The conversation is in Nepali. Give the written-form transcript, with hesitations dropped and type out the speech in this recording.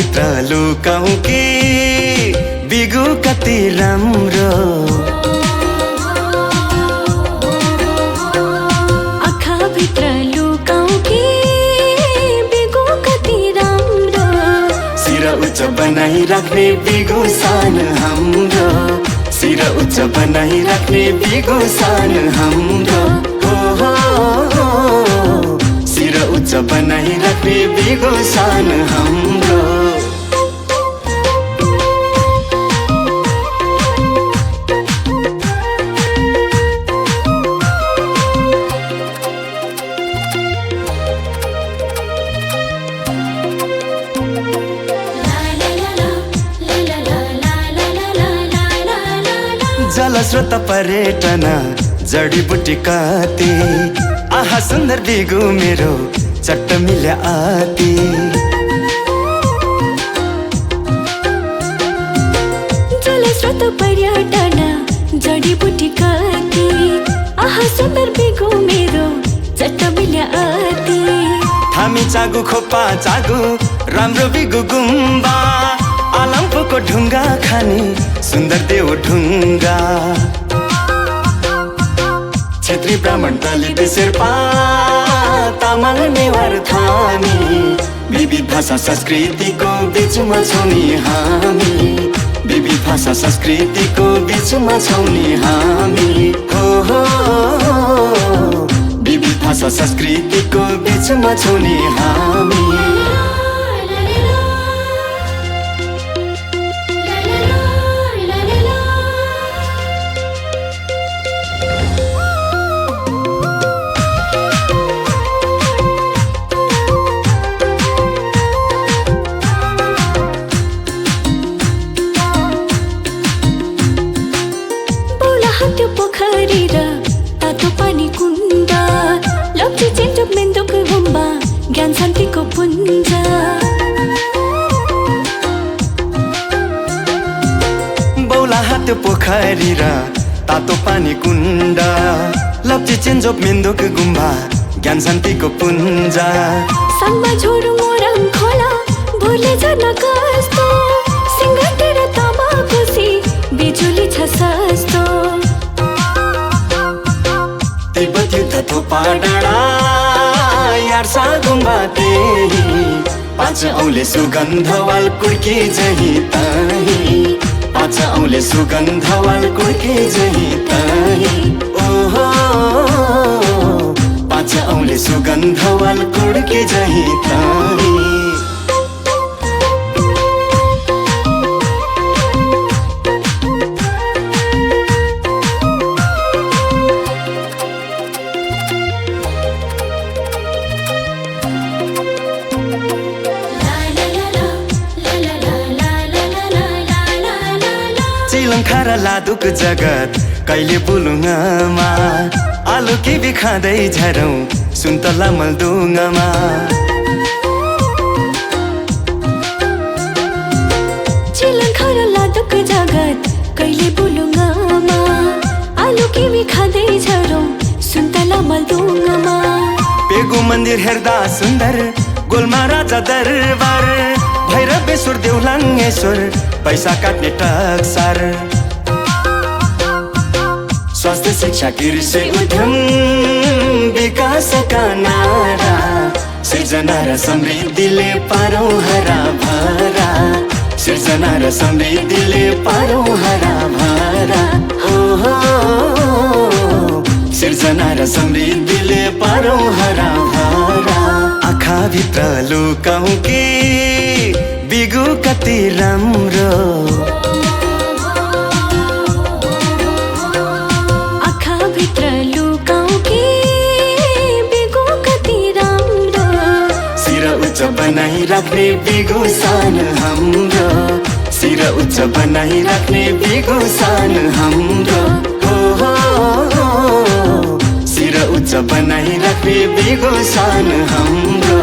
भित्र लुकाऊ कि बिगु कति राम्रो, आँखा भित्र लुकाऊ कि बिगु कति राम्रो, शिर उच्च बनाइराख्ने बिगु सान हाम्रो, शिर उच्च बनाइराख्ने बिगु सान हाम्रो, शिर उच्च बनाइराख्ने बिगु सान हाम्रो। जलस्रोत पर्यटन जडीबुटी कति, आहा सुन्दर बिगु मेरो चट्ट मिल्या आती। जलस्रोत पर्यटन जडीबुटी कति, आहा सुन्दर बिगु मेरो चट्ट मिल्या आती। थामी चागु खोपा चागु राम्रो बिगु गुम्बा, आलमपुरको ढुङ्गा खानी सुन्दर देव ढुङ्गा। क्षेत्री ब्राह्मण दलित शेर्पा तामाङ नेवार थामी, विविध भाषा संस्कृतिको बीचमा छौँ नि हामी, विविध भाषा संस्कृतिको बीचमा छौँ नि हामी, विविध भाषा संस्कृतिको बीचमा छौँ नि हामी। त्यो पोखरी र तातो पानी कुण्ड, लप्ची चिन्टुक मेन्दुक गुम्बा, ज्ञान शान्तिको पुञ्ज। बौलाहा त्यो पोखरी र तातो पानी कुण्ड, लप्ची चिन्जोक मेन्दुक गुम्बा, ज्ञान शान्तिको पुञ्ज। साङमा झोरुङ ओराङ खोला भोरले झर्न कस्तो, सिंहटी र तमाकुसी बिजुली छ सस्तो। तिब्बत युद्ध थोपा डाँडा यार्सा गुम्बा त्यही, पाँच औले सुगन्धवाल कुर्की जही तही, पाँच औले सुगन्धवाल कुर्की जही तही, ओहो पाँच औले सुगन्धवाल कुर्की जही तही। चिलङ्खा र लादुक जगत कहिले बुलुङमा, आलु किबी खाँदै झरौँ सुन्तला मलदुङमा। चिलङ्खा र लादुक जगत कहिले बुलुङमा, आलु किबी खाँदै झरौँ सुन्तला मलदुङमा। पेगु मन्दिर हेर्दा सुन्दर गोलमा राजा दरबार, भैरवेश्वर देउलाङ्गेश्वर पैसा काट्ने टक्सार। स्वास्थ्य शिक्षा कृषि उद्यम विकासका नारा, सिर्जना र समृद्धिले पारौँ हरा भरा, सिर्जना र समृद्धिले पारौँ हरा भरा, ओहो सिर्जना र समृद्धिले पारौँ हरा भरा। आँखा भित्र लुकाऊ कि बिगु कति राम्रो, आँखा भित्र लुकाऊ कि बिगु कति राम्रो, शिर उच्च बनाइराख्ने बिगु सान हाम्रो, शिर उच्च बनाइराख्ने बिगु सान हाम्रो, शिर उच्च बनाइराख्ने बिगु सान हाम्रो।